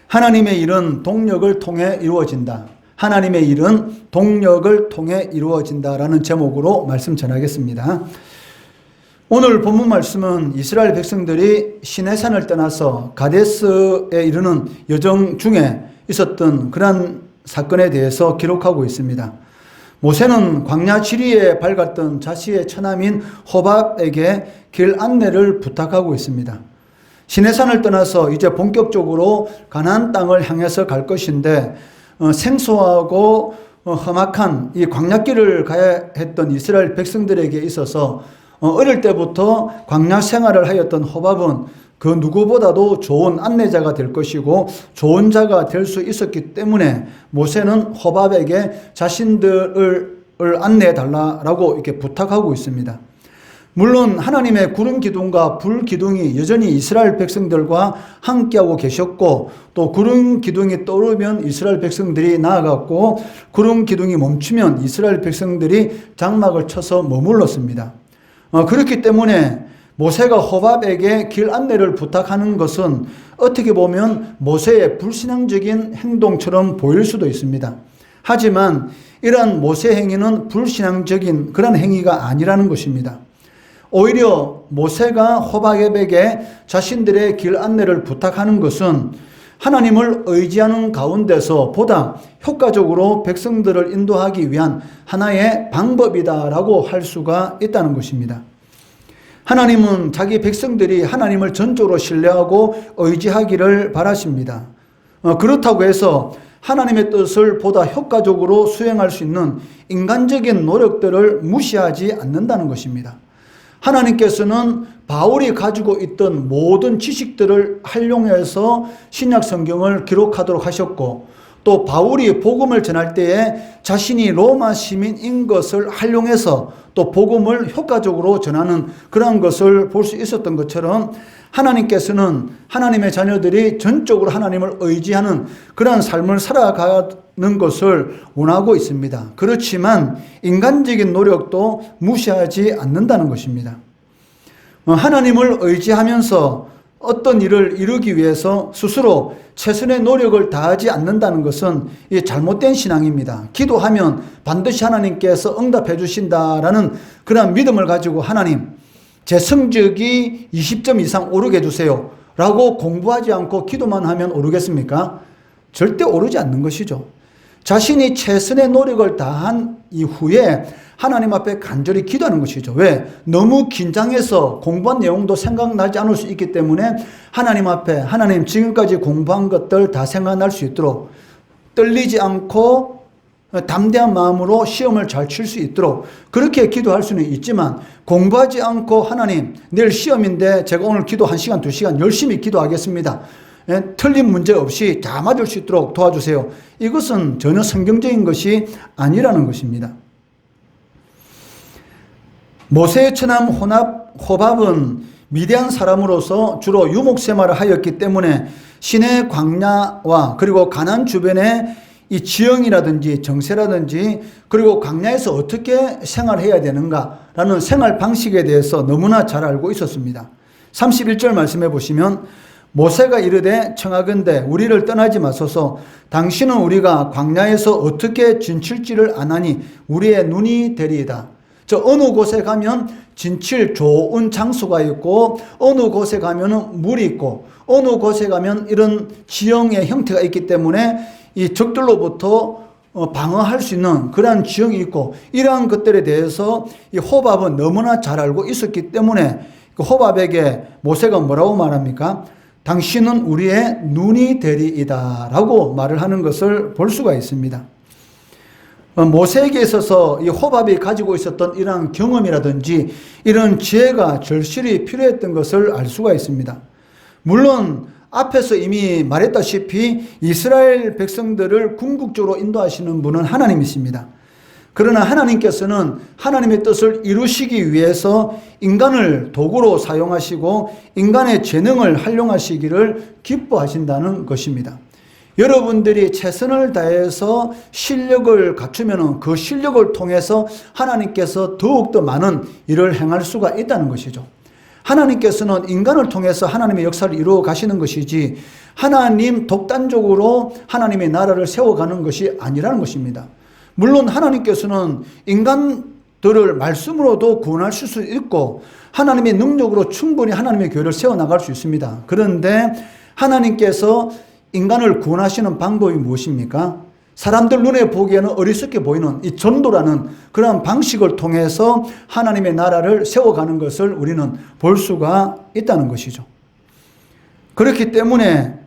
하나님의 일은 동력을 통해 이루어진다. 하나님의 일은 동력을 통해 이루어진다라는 제목으로 말씀 전하겠습니다. 오늘 본문 말씀은 이스라엘 백성들이 시내산을 떠나서 가데스에 이르는 여정 중에 있었던 그러한 사건에 대해서 기록하고 있습니다. 모세는 광야 지리에 밝았던 자신의 처남인 호밥에게 길 안내를 부탁하고 있습니다. 시내산을 떠나서 이제 본격적으로 가나안 땅을 향해서 갈 것인데 생소하고 험악한 이 광야길을 가야 했던 이스라엘 백성들에게 있어서 어릴 때부터 광야 생활을 하였던 호밥은 그 누구보다도 좋은 안내자가 될 것이고 좋은 자가 될 수 있었기 때문에 모세는 호밥에게 자신들을 안내해 달라고 이렇게 부탁하고 있습니다. 물론 하나님의 구름 기둥과 불 기둥이 여전히 이스라엘 백성들과 함께하고 계셨고, 또 구름 기둥이 떠오르면 이스라엘 백성들이 나아갔고, 구름 기둥이 멈추면 이스라엘 백성들이 장막을 쳐서 머물렀습니다. 그렇기 때문에 모세가 호밥에게 길 안내를 부탁하는 것은 어떻게 보면 모세의 불신앙적인 행동처럼 보일 수도 있습니다. 하지만 이러한 모세 행위는 불신앙적인 그런 행위가 아니라는 것입니다. 오히려 모세가 호밥에게 자신들의 길 안내를 부탁하는 것은 하나님을 의지하는 가운데서 보다 효과적으로 백성들을 인도하기 위한 하나의 방법이다라고 할 수가 있다는 것입니다. 하나님은 자기 백성들이 하나님을 전적으로 신뢰하고 의지하기를 바라십니다. 그렇다고 해서 하나님의 뜻을 보다 효과적으로 수행할 수 있는 인간적인 노력들을 무시하지 않는다는 것입니다. 하나님께서는 바울이 가지고 있던 모든 지식들을 활용해서 신약 성경을 기록하도록 하셨고, 또 바울이 복음을 전할 때에 자신이 로마 시민인 것을 활용해서 또 복음을 효과적으로 전하는 그런 것을 볼 수 있었던 것처럼 하나님께서는 하나님의 자녀들이 전적으로 하나님을 의지하는 그런 삶을 살아가는 것을 원하고 있습니다. 그렇지만 인간적인 노력도 무시하지 않는다는 것입니다. 하나님을 의지하면서 어떤 일을 이루기 위해서 스스로 최선의 노력을 다하지 않는다는 것은 잘못된 신앙입니다. 기도하면 반드시 하나님께서 응답해 주신다라는 그런 믿음을 가지고 하나님, 제 성적이 20점 이상 오르게 해주세요 라고 공부하지 않고 기도만 하면 오르겠습니까? 절대 오르지 않는 것이죠. 자신이 최선의 노력을 다한 이후에 하나님 앞에 간절히 기도하는 것이죠. 왜? 너무 긴장해서 공부한 내용도 생각나지 않을 수 있기 때문에 하나님 앞에 하나님 지금까지 공부한 것들 다 생각날 수 있도록 떨리지 않고 담대한 마음으로 시험을 잘 칠 수 있도록 그렇게 기도할 수는 있지만, 공부하지 않고 하나님 내일 시험인데 제가 오늘 기도 1시간 2시간 열심히 기도하겠습니다, 틀린 문제 없이 다 맞을 수 있도록 도와주세요, 이것은 전혀 성경적인 것이 아니라는 것입니다. 모세의 처남 호밥은 미디안 사람으로서 주로 유목 생활을 하였기 때문에 시내 광야와 그리고 가나안 주변의 이 지형이라든지 정세라든지 그리고 광야에서 어떻게 생활해야 되는가라는 생활 방식에 대해서 너무나 잘 알고 있었습니다. 31절 말씀해 보시면 모세가 이르되 청하건대 우리를 떠나지 마소서. 당신은 우리가 광야에서 어떻게 진칠지를 아나니 우리의 눈이 되리이다. 저 어느 곳에 가면 진칠 좋은 장소가 있고, 어느 곳에 가면은 물이 있고, 어느 곳에 가면 이런 지형의 형태가 있기 때문에 이 적들로부터 방어할 수 있는 그러한 지형이 있고, 이러한 것들에 대해서 이 호밥은 너무나 잘 알고 있었기 때문에 그 호밥에게 모세가 뭐라고 말합니까? 당신은 우리의 눈이 되리이다 라고 말을 하는 것을 볼 수가 있습니다. 모세에게 있어서 이 호밥이 가지고 있었던 이러한 경험이라든지 이런 지혜가 절실히 필요했던 것을 알 수가 있습니다. 물론 앞에서 이미 말했다시피 이스라엘 백성들을 궁극적으로 인도하시는 분은 하나님이십니다. 그러나 하나님께서는 하나님의 뜻을 이루시기 위해서 인간을 도구로 사용하시고 인간의 재능을 활용하시기를 기뻐하신다는 것입니다. 여러분들이 최선을 다해서 실력을 갖추면 그 실력을 통해서 하나님께서 더욱더 많은 일을 행할 수가 있다는 것이죠. 하나님께서는 인간을 통해서 하나님의 역사를 이루어 가시는 것이지 하나님 독단적으로 하나님의 나라를 세워가는 것이 아니라는 것입니다. 물론 하나님께서는 인간들을 말씀으로도 구원하실 수 있고 하나님의 능력으로 충분히 하나님의 교회를 세워나갈 수 있습니다. 그런데 하나님께서 인간을 구원하시는 방법이 무엇입니까? 사람들 눈에 보기에는 어리석게 보이는 이 전도라는 그런 방식을 통해서 하나님의 나라를 세워가는 것을 우리는 볼 수가 있다는 것이죠. 그렇기 때문에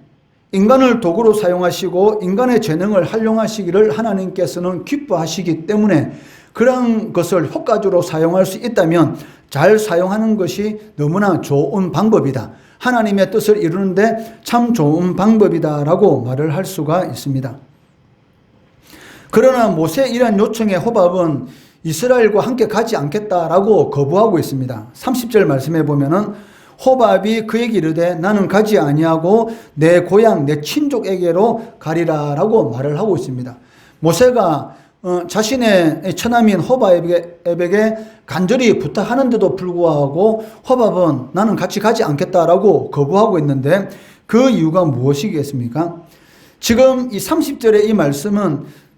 인간을 도구로 사용하시고 인간의 재능을 활용하시기를 하나님께서는 기뻐하시기 때문에 그런 것을 효과적으로 사용할 수 있다면 잘 사용하는 것이 너무나 좋은 방법이다. 하나님의 뜻을 이루는데 참 좋은 방법이다라고 말을 할 수가 있습니다. 그러나 모세의 이러한 요청에 호밥은 이스라엘과 함께 가지 않겠다라고 거부하고 있습니다. 30절 말씀해 보면은 호밥이 그에게 이르되 나는 가지 아니하고 내 고향 내 친족에게로 가리라라고 말을 하고 있습니다. 모세가 자신의 처남인 호밥에게 간절히 부탁하는데도 불구하고 호밥은 나는 같이 가지 않겠다라고 거부하고 있는데 그 이유가 무엇이겠습니까? 지금 이 30절의 이 말씀은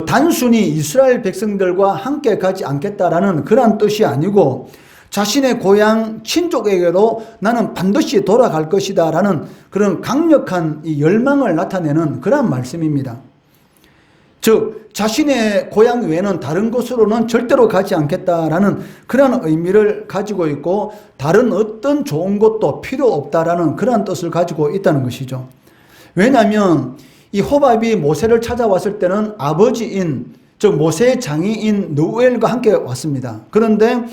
단순히 이스라엘 백성들과 함께 가지 않겠다라는 그런 뜻이 아니고 자신의 고향 친족에게로 나는 반드시 돌아갈 것이다 라는 그런 강력한 이 열망을 나타내는 그런 말씀입니다. 즉 자신의 고향 외에는 다른 곳으로는 절대로 가지 않겠다라는 그런 의미를 가지고 있고 다른 어떤 좋은 것도 필요 없다라는 그런 뜻을 가지고 있다는 것이죠. 왜냐하면 이 호밥이 모세를 찾아왔을 때는 아버지인 즉 모세의 장인인 누엘과 함께 왔습니다. 그런데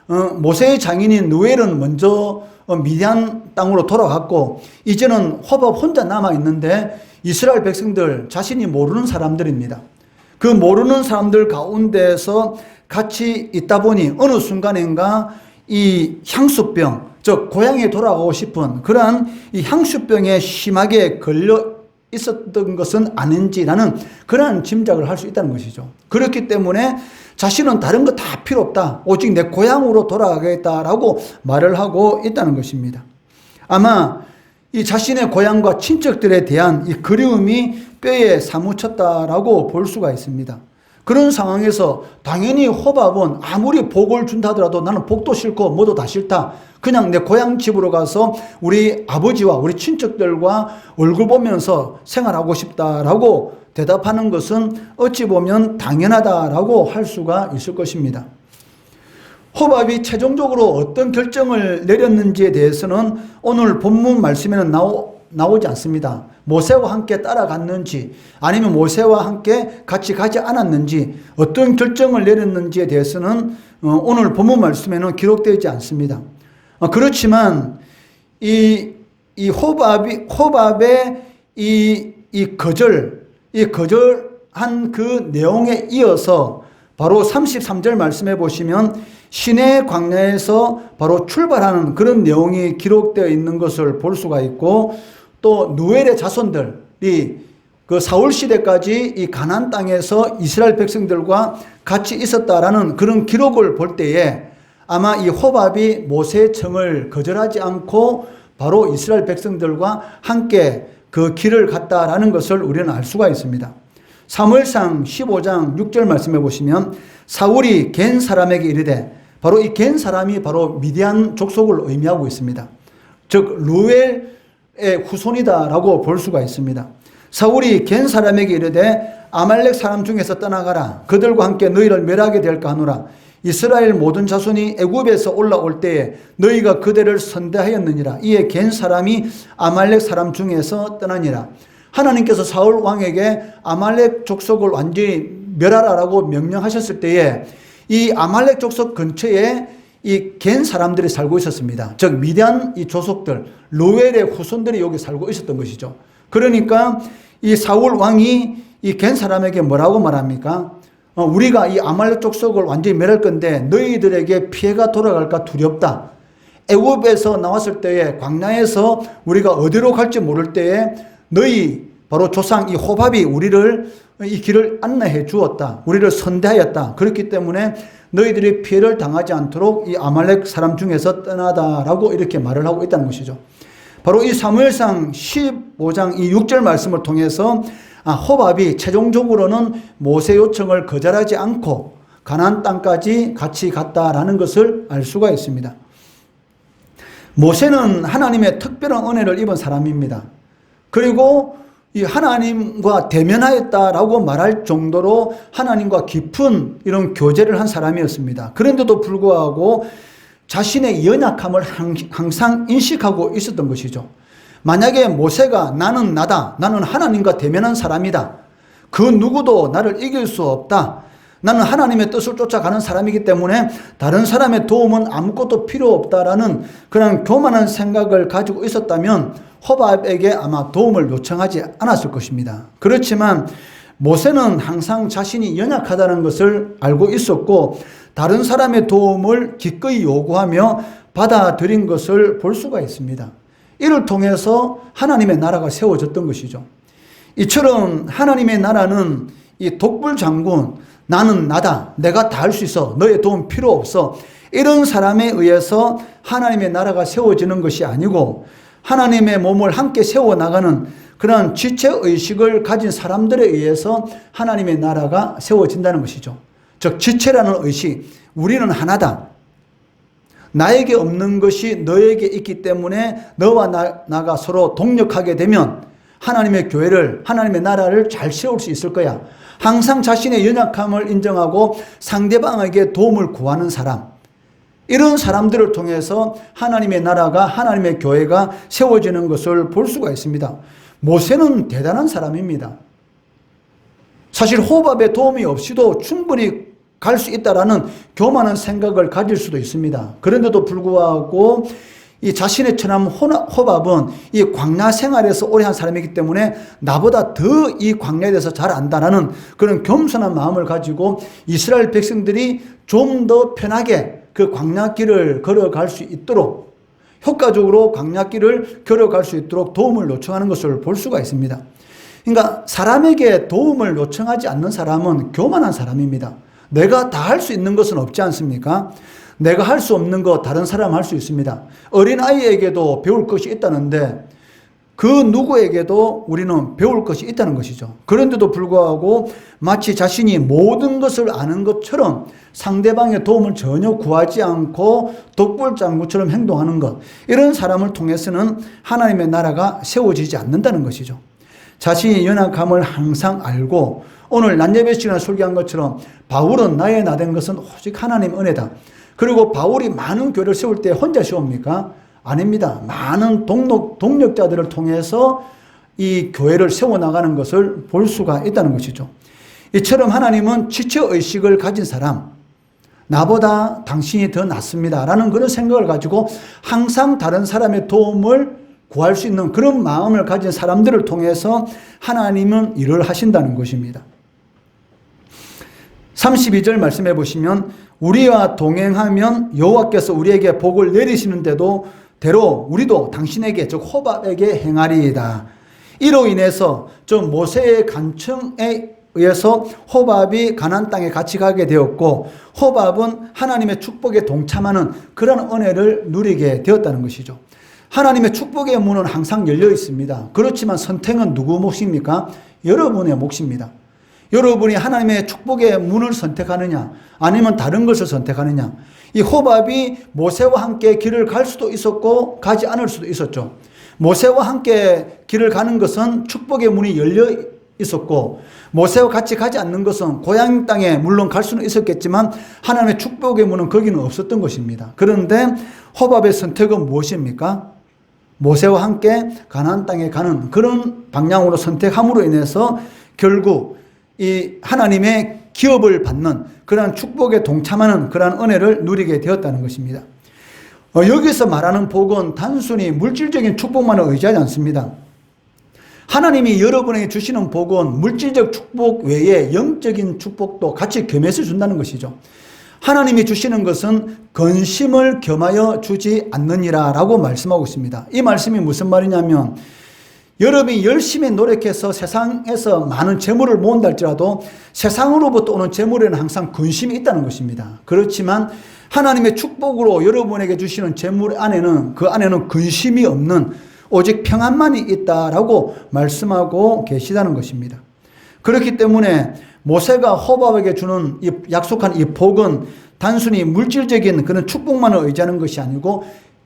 모세의 장인인 누엘은 먼저 미디안 땅으로 돌아갔고 이제는 호밥 혼자 남아있는데 이스라엘 백성들 자신이 모르는 사람들입니다. 그 모르는 사람들 가운데서 같이 있다 보니 어느 순간인가 이 향수병 즉 고향에 돌아가고 싶은 그러한 이 향수병에 심하게 걸려 있었던 것은 아닌지라는 그러한 짐작을 할 수 있다는 것이죠. 그렇기 때문에 자신은 다른 거 다 필요 없다. 오직 내 고향으로 돌아가겠다라고 말을 하고 있다는 것입니다. 아마 이 자신의 고향과 친척들에 대한 이 그리움이 뼈에 사무쳤다라고 볼 수가 있습니다. 그런 상황에서 당연히 호밥은 아무리 복을 준다 하더라도 나는 복도 싫고 뭐도 다 싫다. 그냥 내 고향 집으로 가서 우리 아버지와 우리 친척들과 얼굴 보면서 생활하고 싶다라고 대답하는 것은 어찌 보면 당연하다라고 할 수가 있을 것입니다. 호밥이 최종적으로 어떤 결정을 내렸는지에 대해서는 오늘 본문 말씀에는 나오지 않습니다. 모세와 함께 따라갔는지 아니면 모세와 함께 같이 가지 않았는지 어떤 결정을 내렸는지에 대해서는 오늘 본문 말씀에는 기록되지 않습니다. 그렇지만 이 호밥의 이 거절한 그 내용에 이어서 바로 33절 말씀해 보시면 시내 광야에서 바로 출발하는 그런 내용이 기록되어 있는 것을 볼 수가 있고 또 누엘의 자손들이 그 사울 시대까지 이 가나안 땅에서 이스라엘 백성들과 같이 있었다라는 그런 기록을 볼 때에 아마 이 호밥이 모세의 청을 거절하지 않고 바로 이스라엘 백성들과 함께 그 길을 갔다라는 것을 우리는 알 수가 있습니다. 사무엘상 15장 6절 말씀해 보시면 사울이 겐 사람에게 이르되 바로 이 겐 사람이 바로 미디안 족속을 의미하고 있습니다. 즉 루엘의 후손이다라고 볼 수가 있습니다. 사울이 겐 사람에게 이르되 아말렉 사람 중에서 떠나가라. 그들과 함께 너희를 멸하게 될까 하노라. 이스라엘 모든 자손이 애굽에서 올라올 때에 너희가 그들을 선대하였느니라. 이에 겐 사람이 아말렉 사람 중에서 떠나니라. 하나님께서 사울 왕에게 아말렉 족속을 완전히 멸하라라고 명령하셨을 때에 이 아말렉 족속 근처에 이 겐 사람들이 살고 있었습니다. 즉 미디안 이 조속들 루엘의 후손들이 여기 살고 있었던 것이죠. 그러니까 이 사울 왕이 이 겐 사람에게 뭐라고 말합니까? 우리가 이 아말렉 족속을 완전히 멸할 건데 너희들에게 피해가 돌아갈까 두렵다. 애굽에서 나왔을 때에 광야에서 우리가 어디로 갈지 모를 때에 너희 바로 조상 이 호밥이 우리를 이 길을 안내해 주었다. 우리를 선대하였다. 그렇기 때문에 너희들이 피해를 당하지 않도록 이 아말렉 사람 중에서 떠나다라고 이렇게 말을 하고 있다는 것이죠. 바로 이 사무엘상 15장 이 6절 말씀을 통해서 호밥이 최종적으로는 모세 요청을 거절하지 않고 가나안 땅까지 같이 갔다라는 것을 알 수가 있습니다. 모세는 하나님의 특별한 은혜를 입은 사람입니다. 그리고 이 하나님과 대면하였다라고 말할 정도로 하나님과 깊은 이런 교제를 한 사람이었습니다. 그런데도 불구하고 자신의 연약함을 항상 인식하고 있었던 것이죠. 만약에 모세가 나는 나다. 나는 하나님과 대면한 사람이다. 그 누구도 나를 이길 수 없다. 나는 하나님의 뜻을 쫓아가는 사람이기 때문에 다른 사람의 도움은 아무것도 필요 없다라는 그런 교만한 생각을 가지고 있었다면 호밥에게 아마 도움을 요청하지 않았을 것입니다. 그렇지만 모세는 항상 자신이 연약하다는 것을 알고 있었고 다른 사람의 도움을 기꺼이 요구하며 받아들인 것을 볼 수가 있습니다. 이를 통해서 하나님의 나라가 세워졌던 것이죠. 이처럼 하나님의 나라는 이 독불장군, 나는 나다, 내가 다 할 수 있어, 너의 도움 필요 없어, 이런 사람에 의해서 하나님의 나라가 세워지는 것이 아니고 하나님의 몸을 함께 세워나가는 그런 지체의식을 가진 사람들에 의해서 하나님의 나라가 세워진다는 것이죠. 즉 지체라는 의식, 우리는 하나다. 나에게 없는 것이 너에게 있기 때문에 너와 나가 서로 동력하게 되면 하나님의 교회를, 하나님의 나라를 잘 세울 수 있을 거야. 항상 자신의 연약함을 인정하고 상대방에게 도움을 구하는 사람, 이런 사람들을 통해서 하나님의 나라가, 하나님의 교회가 세워지는 것을 볼 수가 있습니다. 모세는 대단한 사람입니다. 사실 호밥의 도움이 없이도 충분히 갈 수 있다라는 교만한 생각을 가질 수도 있습니다. 그런데도 불구하고 이 자신의 처남 호밥은 이 광야 생활에서 오래 한 사람이기 때문에 나보다 더 이 광야에 대해서 잘 안다라는 그런 겸손한 마음을 가지고 이스라엘 백성들이 좀 더 편하게 그 광야길을 걸어갈 수 있도록, 효과적으로 광야길을 걸어갈 수 있도록 도움을 요청하는 것을 볼 수가 있습니다. 그러니까 사람에게 도움을 요청하지 않는 사람은 교만한 사람입니다. 내가 다 할 수 있는 것은 없지 않습니까? 내가 할 수 없는 거 다른 사람 할 수 있습니다. 어린아이에게도 배울 것이 있다는데 그 누구에게도 우리는 배울 것이 있다는 것이죠. 그런데도 불구하고 마치 자신이 모든 것을 아는 것처럼 상대방의 도움을 전혀 구하지 않고 독불장군처럼 행동하는 것, 이런 사람을 통해서는 하나님의 나라가 세워지지 않는다는 것이죠. 자신의 연약함을 항상 알고 오늘 낮예배 시간에 설교한 것처럼 바울은 나의 나 된 것은 오직 하나님 은혜다. 그리고 바울이 많은 교회를 세울 때 혼자 세웁니까? 아닙니다. 많은 동력자들을 통해서 이 교회를 세워나가는 것을 볼 수가 있다는 것이죠. 이처럼 하나님은 지체의식을 가진 사람, 나보다 당신이 더 낫습니다 라는 그런 생각을 가지고 항상 다른 사람의 도움을 구할 수 있는 그런 마음을 가진 사람들을 통해서 하나님은 일을 하신다는 것입니다. 32절 말씀해 보시면 우리와 동행하면 여호와께서 우리에게 복을 내리시는 대로 우리도 당신에게, 즉 호밥에게 행하리이다. 이로 인해서 모세의 간청에 의해서 호밥이 가나안 땅에 같이 가게 되었고 호밥은 하나님의 축복에 동참하는 그런 은혜를 누리게 되었다는 것이죠. 하나님의 축복의 문은 항상 열려 있습니다. 그렇지만 선택은 누구 몫입니까? 여러분의 몫입니다. 여러분이 하나님의 축복의 문을 선택하느냐 아니면 다른 것을 선택하느냐. 이 호밥이 모세와 함께 길을 갈 수도 있었고 가지 않을 수도 있었죠. 모세와 함께 길을 가는 것은 축복의 문이 열려 있었고 모세와 같이 가지 않는 것은 고향 땅에 물론 갈 수는 있었겠지만 하나님의 축복의 문은 거기는 없었던 것입니다. 그런데 호밥의 선택은 무엇입니까? 모세와 함께 가나안 땅에 가는 그런 방향으로 선택함으로 인해서 결국 이 하나님의 기업을 받는 그러한 축복에 동참하는 그러한 은혜를 누리게 되었다는 것입니다. 여기서 말하는 복은 단순히 물질적인 축복만을 의지하지 않습니다. 하나님이 여러분에게 주시는 복은 물질적 축복 외에 영적인 축복도 같이 겸해서 준다는 것이죠. 하나님이 주시는 것은 근심을 겸하여 주지 않느니라 라고 말씀하고 있습니다. 이 말씀이 무슨 말이냐면 여러분이 열심히 노력해서 세상에서 많은 재물을 모은다 할지라도 세상으로부터 오는 재물에는 항상 근심이 있다는 것입니다. 그렇지만 하나님의 축복으로 여러분에게 주시는 재물 안에는 그 안에는 근심이 없는 오직 평안만이 있다라고 말씀하고 계시다는 것입니다. 그렇기 때문에 모세가 호밥에게 주는 이 약속한 이 복은 단순히 물질적인 그런 축복만을 의지하는 것이 아니고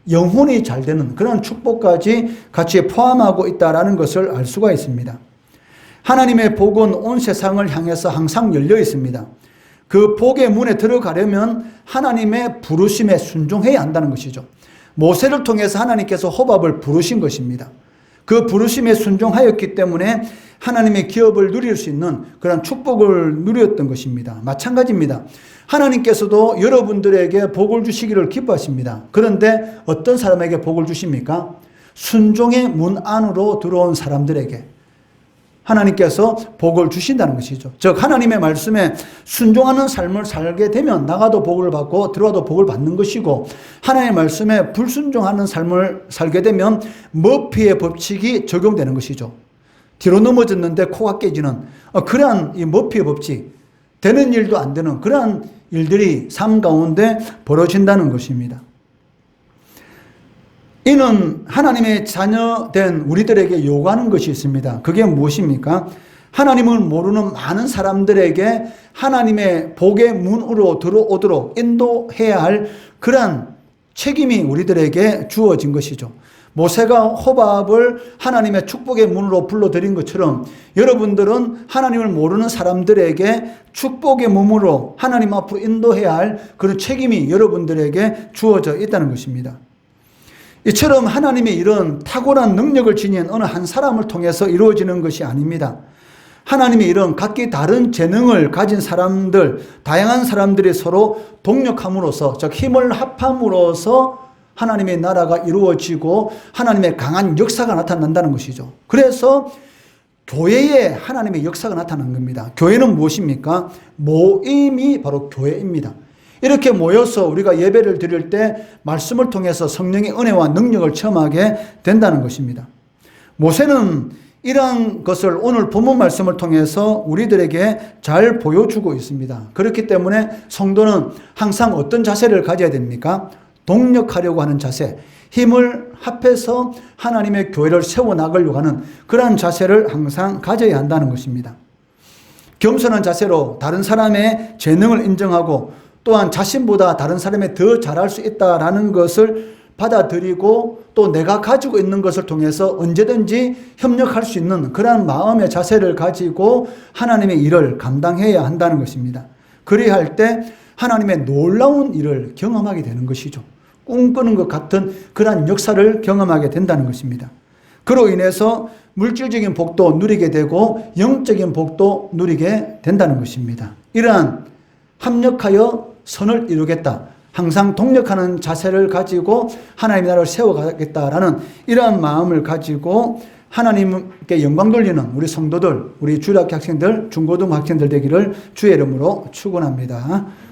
영혼이 잘 되는 그런 축복까지 같이 포함하고 있다는 것을 알 수가 있습니다. 하나님의 복은 온 세상을 향해서 항상 열려 있습니다. 그 복의 문에 들어가려면 하나님의 부르심에 순종해야 한다는 것이죠. 모세를 통해서 하나님께서 호밥을 부르신 것입니다. 그 부르심에 순종하였기 때문에 하나님의 기업을 누릴 수 있는 그런 축복을 누렸던 것입니다. 마찬가지입니다. 하나님께서도 여러분들에게 복을 주시기를 기뻐하십니다. 그런데 어떤 사람에게 복을 주십니까? 순종의 문 안으로 들어온 사람들에게 하나님께서 복을 주신다는 것이죠. 즉 하나님의 말씀에 순종하는 삶을 살게 되면 나가도 복을 받고 들어와도 복을 받는 것이고, 하나님의 말씀에 불순종하는 삶을 살게 되면 머피의 법칙이 적용되는 것이죠. 뒤로 넘어졌는데 코가 깨지는 그러한 이 머피의 법칙, 되는 일도 안 되는 그러한 일들이 삶 가운데 벌어진다는 것입니다. 이는 하나님의 자녀된 우리들에게 요구하는 것이 있습니다. 그게 무엇입니까? 하나님을 모르는 많은 사람들에게 하나님의 복의 문으로 들어오도록 인도해야 할 그러한 책임이 우리들에게 주어진 것이죠. 모세가 호밥을 하나님의 축복의 문으로 불러들인 것처럼 여러분들은 하나님을 모르는 사람들에게 축복의 문으로 하나님 앞으로 인도해야 할 그런 책임이 여러분들에게 주어져 있다는 것입니다. 이처럼 하나님의 일은 탁월한 능력을 지닌 어느 한 사람을 통해서 이루어지는 것이 아닙니다. 하나님의 일은 각기 다른 재능을 가진 사람들, 다양한 사람들이 서로 동력함으로써, 즉 힘을 합함으로써 하나님의 나라가 이루어지고 하나님의 강한 역사가 나타난다는 것이죠. 그래서 교회에 하나님의 역사가 나타난 겁니다. 교회는 무엇입니까? 모임이 바로 교회입니다. 이렇게 모여서 우리가 예배를 드릴 때 말씀을 통해서 성령의 은혜와 능력을 체험하게 된다는 것입니다. 모세는 이러한 것을 오늘 본문 말씀을 통해서 우리들에게 잘 보여주고 있습니다. 그렇기 때문에 성도는 항상 어떤 자세를 가져야 됩니까? 동력하려고 하는 자세, 힘을 합해서 하나님의 교회를 세워나가려고 하는 그러한 자세를 항상 가져야 한다는 것입니다. 겸손한 자세로 다른 사람의 재능을 인정하고 또한 자신보다 다른 사람이 더 잘할 수 있다라는 것을 받아들이고 또 내가 가지고 있는 것을 통해서 언제든지 협력할 수 있는 그러한 마음의 자세를 가지고 하나님의 일을 감당해야 한다는 것입니다. 그래야 할 때 하나님의 놀라운 일을 경험하게 되는 것이죠. 꿈꾸는 것 같은 그러한 역사를 경험하게 된다는 것입니다. 그로 인해서 물질적인 복도 누리게 되고 영적인 복도 누리게 된다는 것입니다. 이러한 합력하여 선을 이루겠다, 항상 동력하는 자세를 가지고 하나님의 나라를 세워가겠다라는 이러한 마음을 가지고 하나님께 영광 돌리는 우리 성도들, 우리 주일학교 학생들, 중고등 학생들 되기를 주의 이름으로 축원합니다.